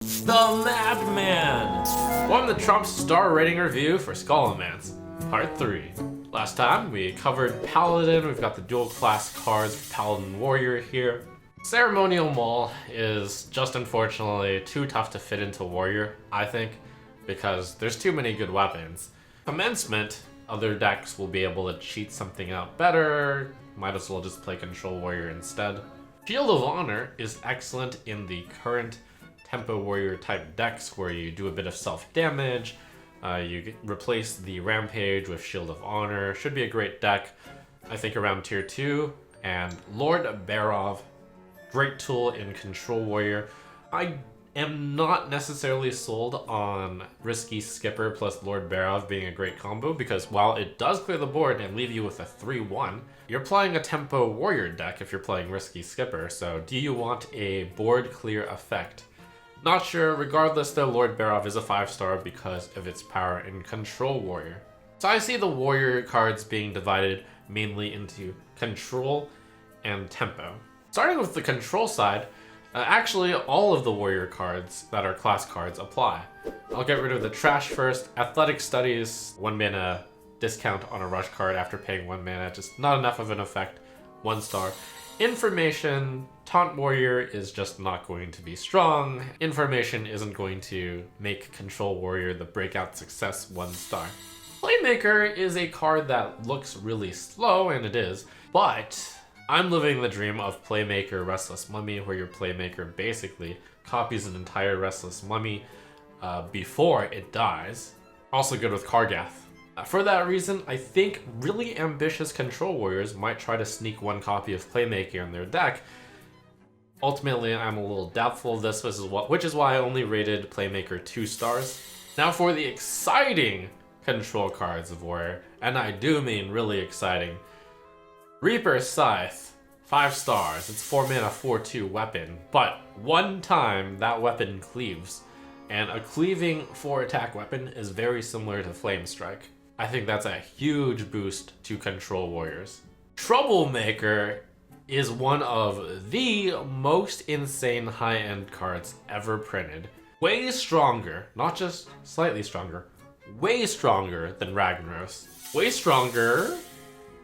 The Madman! Welcome to Trump's star rating review for Scholomance, Part 3. Last time we covered Paladin, we've got the dual class cards for Paladin Warrior here. Ceremonial Maul is just unfortunately too tough to fit into Warrior, I think, because there's too many good weapons. Commencement, other decks will be able to cheat something out better, might as well just play Control Warrior instead. Shield of Honor is excellent in the current Tempo Warrior type decks where you do a bit of self-damage, you replace the Rampage with Shield of Honor, should be a great deck, I think around tier 2. And Lord Barov, great tool in Control Warrior. I am not necessarily sold on Risky Skipper plus Lord Barov being a great combo because while it does clear the board and leave you with a 3-1, you're playing a Tempo Warrior deck if you're playing Risky Skipper, so do you want a board clear effect? Not sure. Regardless though, Lord Barov is a 5-star because of its power in Control Warrior. So I see the Warrior cards being divided mainly into Control and Tempo. Starting with the Control side, actually all of the Warrior cards that are class cards apply. I'll get rid of the trash first. Athletic Studies, 1 mana discount on a rush card after paying 1 mana, just not enough of an effect, 1 star. Information, Taunt Warrior is just not going to be strong. Information isn't going to make Control Warrior the breakout success 1 star. Playmaker is a card that looks really slow, and it is, but I'm living the dream of Playmaker Restless Mummy, where your Playmaker basically copies an entire Restless Mummy before it dies. Also good with Kargath. For that reason, I think really ambitious Control Warriors might try to sneak 1 copy of Playmaker in their deck. Ultimately, I'm a little doubtful of this, which is why I only rated Playmaker 2 stars. Now for the exciting control cards of Warrior, and I do mean really exciting. Reaper's Scythe, 5 stars, it's 4 mana 4/2 weapon, but one time that weapon cleaves. And a cleaving 4 attack weapon is very similar to Flame Strike. I think that's a huge boost to Control Warriors. Troublemaker is one of the most insane high-end cards ever printed. Way stronger, not just slightly stronger, way stronger than Ragnaros. Way stronger,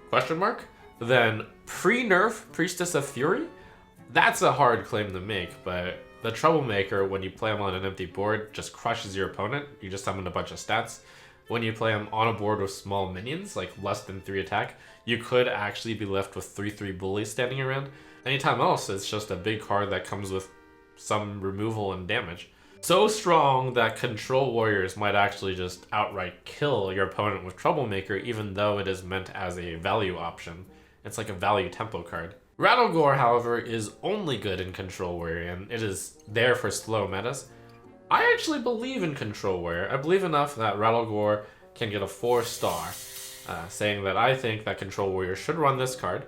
question mark, than pre-nerf Priestess of Fury? That's a hard claim to make, but the Troublemaker, when you play him on an empty board, just crushes your opponent. You just summon a bunch of stats. When you play him on a board with small minions, like less than 3 attack, you could actually be left with 3/3 bullies standing around. Anytime else, it's just a big card that comes with some removal and damage. So strong that Control Warriors might actually just outright kill your opponent with Troublemaker, even though it is meant as a value option. It's like a value tempo card. Rattlegore, however, is only good in Control Warrior, and it is there for slow metas. I actually believe in Control Warrior. I believe enough that Rattlegore can get a 4-star, saying that I think that Control Warrior should run this card,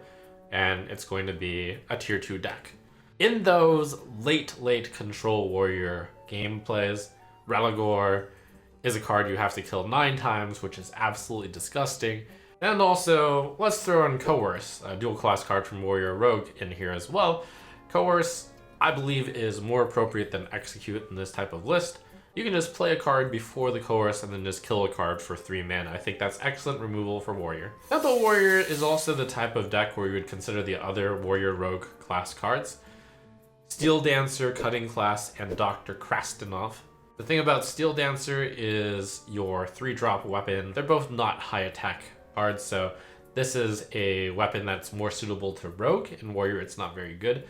and it's going to be a tier 2 deck. In those late Control Warrior gameplays, Rattlegore is a card you have to kill 9 times, which is absolutely disgusting. And also, let's throw in Coerce, a dual class card from Warrior Rogue in here as well. Coerce, I believe, is more appropriate than Execute in this type of list. You can just play a card before the Coerce and then just kill a card for 3 mana. I think that's excellent removal for Warrior. Tempo Warrior is also the type of deck where you would consider the other Warrior Rogue class cards. Steel Dancer, Cutting Class, and Dr. Krastinov. The thing about Steel Dancer is your 3-drop weapon. They're both not high attack cards, so this is a weapon that's more suitable to Rogue. In Warrior, it's not very good.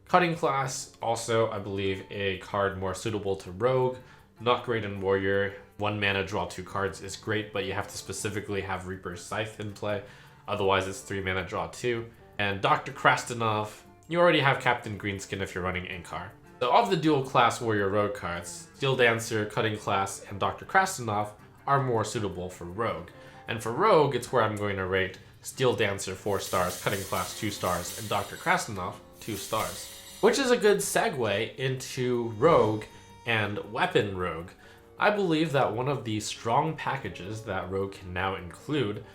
Cutting Class, also, I believe, a card more suitable to Rogue. Not great in Warrior. 1 mana, draw 2 cards is great, but you have to specifically have Reaper's Scythe in play. Otherwise, it's 3 mana, draw 2. And Dr. Krastinov, you already have Captain Greenskin if you're running Inkar. So of the dual class Warrior Rogue cards, Steel Dancer, Cutting Class, and Dr. Krastinov are more suitable for Rogue. And for Rogue, it's where I'm going to rate Steel Dancer 4 stars, Cutting Class 2 stars, and Dr. Krastinov 2 stars. Which is a good segue into Rogue and Weapon Rogue. I believe that one of the strong packages that Rogue can now include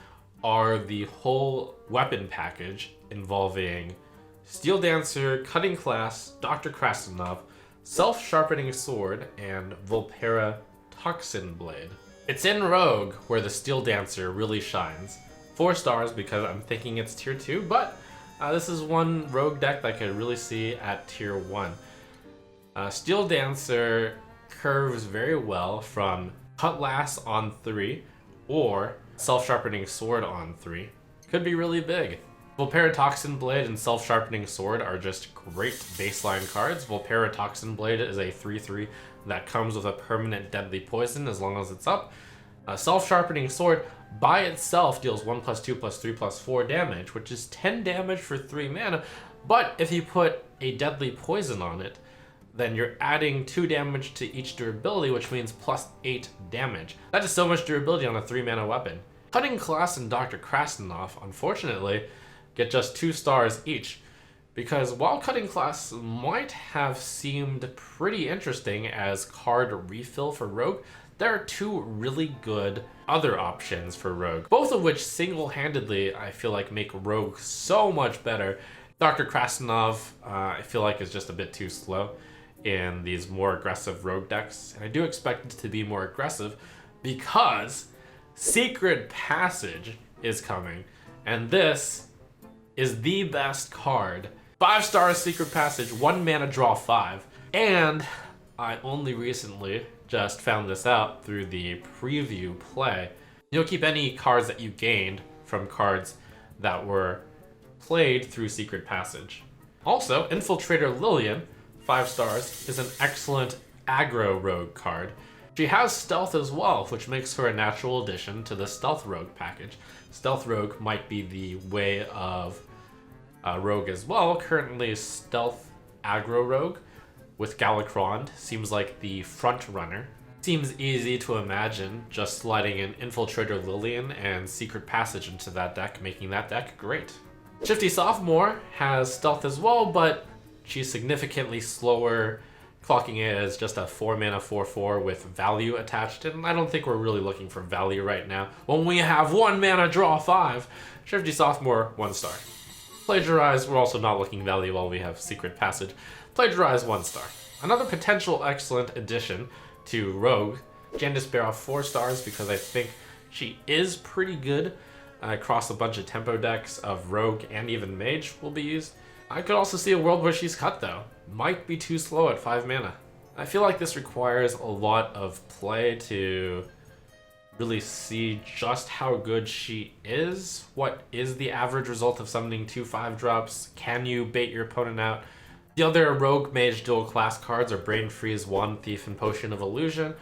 are the whole weapon package involving Steel Dancer, Cutting Class, Dr. Krastinov, Self-Sharpening Sword, and Volpera Toxin Blade. It's in Rogue where the Steel Dancer really shines. 4 stars because I'm thinking it's tier 2, but this is one Rogue deck that I could really see at tier 1. Steel Dancer curves very well from Cutlass on 3 or Self-Sharpening Sword on 3. Could be really big. Volpera Toxin Blade and Self-Sharpening Sword are just great baseline cards. Volpera Toxin Blade is a 3/3 that comes with a permanent deadly poison as long as it's up. Self-Sharpening Sword by itself deals 1+2+3+4 damage, which is 10 damage for 3 mana. But if you put a deadly poison on it, then you're adding 2 damage to each durability, which means +8 damage. That is so much durability on a 3 mana weapon. Cutting Class and Dr. Krasnov, unfortunately, get just 2 stars each, because while Cutting Class might have seemed pretty interesting as card refill for Rogue, there are 2 really good other options for Rogue, both of which single-handedly I feel like make Rogue so much better. Dr. Krasnov I feel like is just a bit too slow in these more aggressive Rogue decks, and I do expect it to be more aggressive because Secret Passage is coming, and this is the best card. 5 stars Secret Passage, 1 mana, draw 5. And I only recently just found this out through the preview play. You'll keep any cards that you gained from cards that were played through Secret Passage. Also, Infiltrator Lillian, 5 stars, is an excellent aggro rogue card. She has stealth as well, which makes her a natural addition to the stealth rogue package. Stealth rogue might be the way of rogue as well. Currently, stealth aggro rogue with Galakrond seems like the front runner. Seems easy to imagine just sliding in Infiltrator Lillian and Secret Passage into that deck, making that deck great. Shifty Sophomore has stealth as well, but she's significantly slower, clocking it as just a 4 mana 4/4 with value attached, and I don't think we're really looking for value right now. When we have 1 mana, draw 5, Shifty Sophomore, 1 star. Plagiarize, we're also not looking value while we have Secret Passage. Plagiarize, 1 star. Another potential excellent addition to Rogue, Jandis Barov, 4 stars because I think she is pretty good across a bunch of tempo decks of Rogue and even Mage will be used. I could also see a world where she's cut though. Might be too slow at 5 mana. I feel like this requires a lot of play to really see just how good she is. What is the average result of summoning 2 5-drops? Can you bait your opponent out? The other Rogue Mage dual class cards are Brain Freeze, Wand Thief, and Potion of Illusion,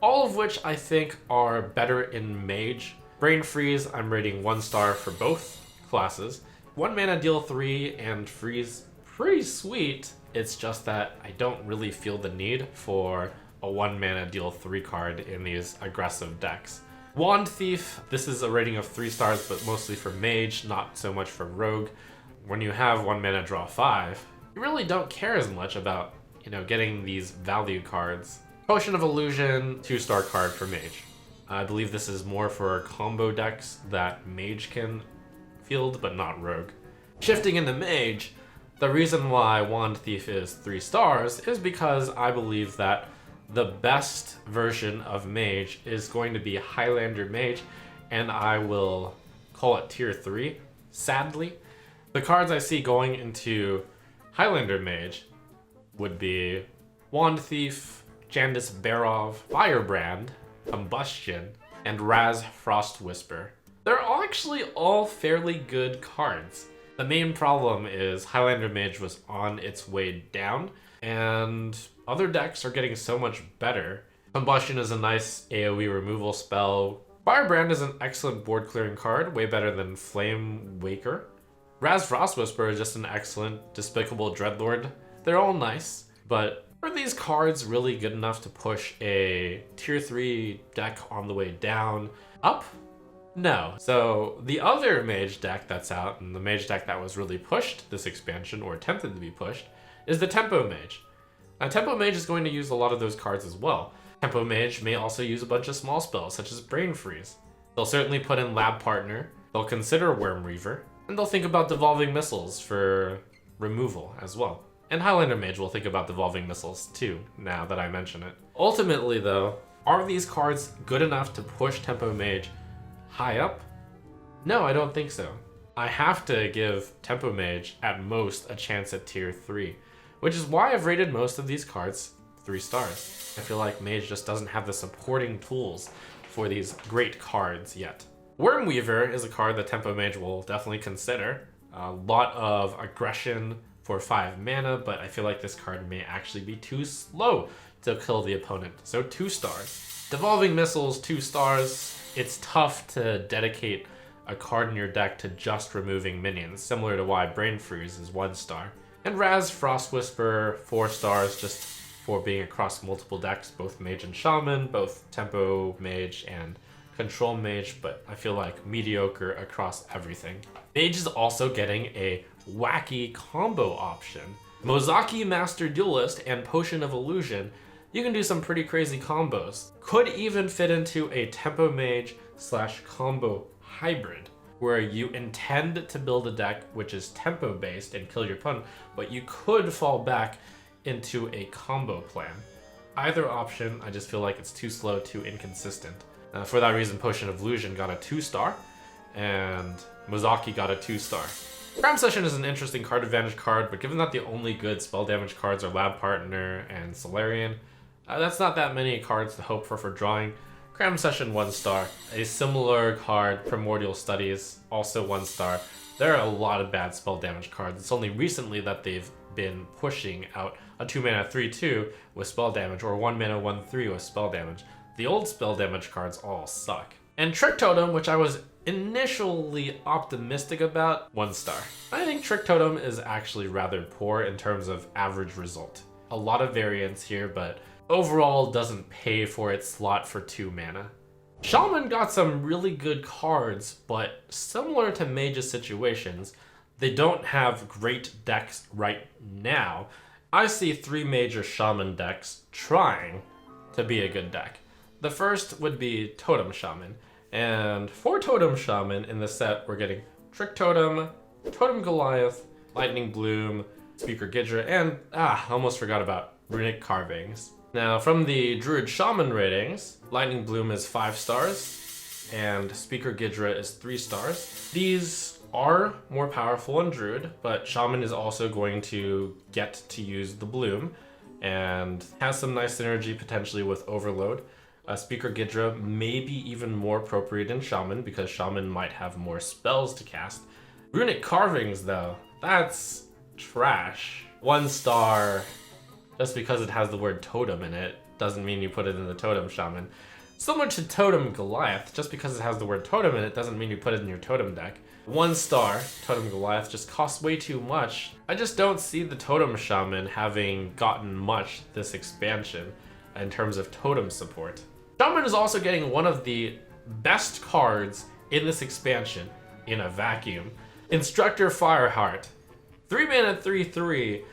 all of which I think are better in Mage. Brain Freeze, I'm rating 1 star for both classes. 1 mana, deal 3, and freeze, pretty sweet. It's just that I don't really feel the need for a 1 mana, deal 3 card in these aggressive decks. Wand Thief, this is a rating of 3 stars, but mostly for Mage, not so much for Rogue. When you have 1 mana, draw 5, you really don't care as much about, getting these value cards. Potion of Illusion, 2-star card for Mage. I believe this is more for combo decks that Mage can field, but not Rogue. Shifting into Mage, the reason why Wand Thief is 3 stars is because I believe that the best version of Mage is going to be Highlander Mage, and I will call it tier 3, sadly. The cards I see going into Highlander Mage would be Wand Thief, Jandis Barov, Firebrand, Combustion, and Raz Frost Whisper. They're all actually all fairly good cards. The main problem is Highlander Mage was on its way down, and other decks are getting so much better. Combustion is a nice AoE removal spell. Firebrand is an excellent board clearing card, way better than Flame Waker. Raz Frost Whisper is just an excellent Despicable Dreadlord. They're all nice, but are these cards really good enough to push a tier 3 deck on the way down up? No. So the other Mage deck that's out, and the Mage deck that was really pushed this expansion, or attempted to be pushed, is the Tempo Mage. Now Tempo Mage is going to use a lot of those cards as well. Tempo Mage may also use a bunch of small spells, such as Brain Freeze. They'll certainly put in Lab Partner, they'll consider Worm Reaver, and they'll think about Devolving Missiles for removal as well. And Highlander Mage will think about Devolving Missiles too, now that I mention it. Ultimately though, are these cards good enough to push Tempo Mage high up? No, I don't think so. I have to give Tempo Mage at most a chance at tier 3, which is why I've rated most of these cards 3 stars. I feel like Mage just doesn't have the supporting tools for these great cards yet. Wormweaver is a card that Tempo Mage will definitely consider. A lot of aggression for 5 mana, but I feel like this card may actually be too slow to kill the opponent, so 2 stars. Devolving Missiles, 2 stars. It's tough to dedicate a card in your deck to just removing minions, similar to why Brain Freeze is 1 star. And Raz Frost Whisper, 4 stars, just for being across multiple decks, both Mage and Shaman, both Tempo Mage and Control Mage, but I feel like mediocre across everything. Mage is also getting a wacky combo option. Mozaki Master Duelist and Potion of Illusion, you can do some pretty crazy combos. Could even fit into a Tempo Mage / combo hybrid, where you intend to build a deck which is tempo based and kill your opponent, but you could fall back into a combo plan. Either option, I just feel like it's too slow, too inconsistent. For that reason, Potion of Illusion got a 2 star, and Mozaki got a 2 star. Crime Session is an interesting card advantage card, but given that the only good spell damage cards are Lab Partner and Solarian, that's not that many cards to hope for drawing. Cram Session 1 star. A similar card, Primordial Studies, also 1 star. There are a lot of bad spell damage cards. It's only recently that they've been pushing out a 2 mana 3/2 with spell damage, or 1 mana 1/3 with spell damage. The old spell damage cards all suck. And Trick Totem, which I was initially optimistic about, 1 star. I think Trick Totem is actually rather poor in terms of average result. A lot of variance here, but overall doesn't pay for its slot for 2 mana. Shaman got some really good cards, but similar to Mage's situations, they don't have great decks right now. I see 3 major Shaman decks trying to be a good deck. The first would be Totem Shaman, and for Totem Shaman in the set we're getting Trick Totem, Totem Goliath, Lightning Bloom, Speaker Gidra, and almost forgot about Runic Carvings. Now, from the Druid Shaman ratings, Lightning Bloom is 5 stars, and Speaker Gidra is 3 stars. These are more powerful in Druid, but Shaman is also going to get to use the Bloom, and has some nice synergy potentially with Overload. Speaker Gidra may be even more appropriate in Shaman, because Shaman might have more spells to cast. Runic Carvings, though, that's trash. 1 star. Just because it has the word totem in it doesn't mean you put it in the Totem Shaman. Similar to Totem Goliath, just because it has the word totem in it doesn't mean you put it in your totem deck. 1 star, Totem Goliath just costs way too much. I just don't see the Totem Shaman having gotten much this expansion in terms of totem support. Shaman is also getting one of the best cards in this expansion in a vacuum. Instructor Fireheart. 3 mana 3/3.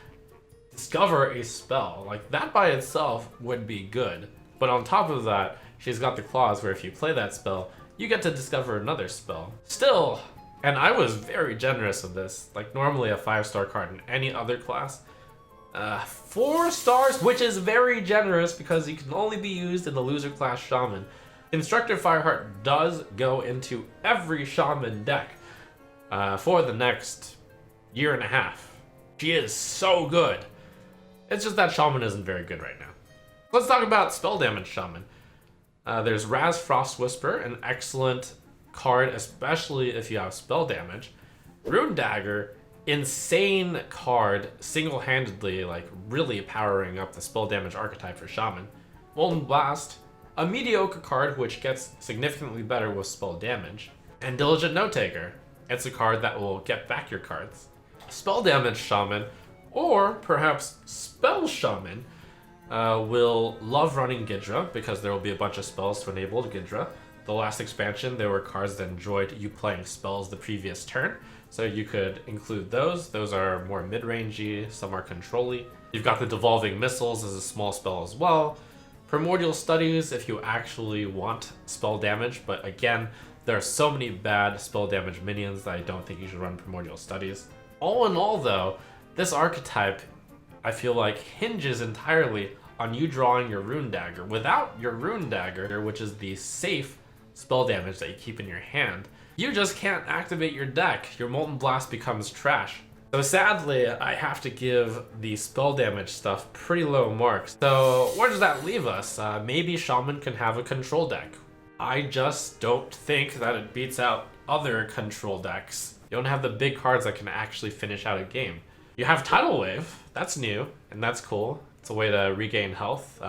Discover a spell. Like, that by itself would be good. But on top of that, she's got the clause where if you play that spell, you get to discover another spell. Still, and I was very generous with this, like normally a 5-star card in any other class, 4 stars, which is very generous because it can only be used in the loser class Shaman. Instructor Fireheart does go into every Shaman deck for the next 1.5 years. She is so good. It's just that Shaman isn't very good right now. Let's talk about spell damage Shaman. There's Raz Frost Whisper, an excellent card, especially if you have spell damage. Rune Dagger, insane card, single-handedly, like really powering up the spell damage archetype for Shaman. Molten Blast, a mediocre card which gets significantly better with spell damage. And Diligent Note Taker, it's a card that will get back your cards. Spell damage Shaman, or perhaps Spell Shaman, will love running Gidra because there will be a bunch of spells to enable Gidra. The last expansion, there were cards that enjoyed you playing spells the previous turn, so you could include those. Those are more mid-rangey, some are control-y. You've got the Devolving Missiles as a small spell as well. Primordial Studies if you actually want spell damage, but again, there are so many bad spell damage minions that I don't think you should run Primordial Studies. All in all though, this archetype I feel like hinges entirely on you drawing your Rune Dagger. Without your Rune Dagger, which is the safe spell damage that you keep in your hand, you just can't activate your deck. Your Molten Blast becomes trash. So sadly, I have to give the spell damage stuff pretty low marks. So where does that leave us? Maybe Shaman can have a control deck. I just don't think that it beats out other control decks. You don't have the big cards that can actually finish out a game. You have Tidal Wave, that's new, and that's cool. It's a way to regain health.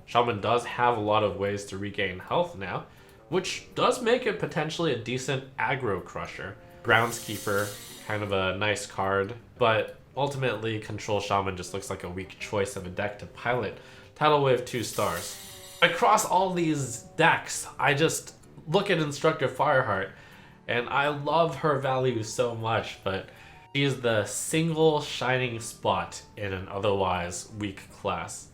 Shaman does have a lot of ways to regain health now, which does make it potentially a decent aggro crusher. Groundskeeper, kind of a nice card, but ultimately Control Shaman just looks like a weak choice of a deck to pilot. Tidal Wave 2 stars. Across all these decks, I just look at Instructor Fireheart, and I love her value so much, but she is the single shining spot in an otherwise weak class.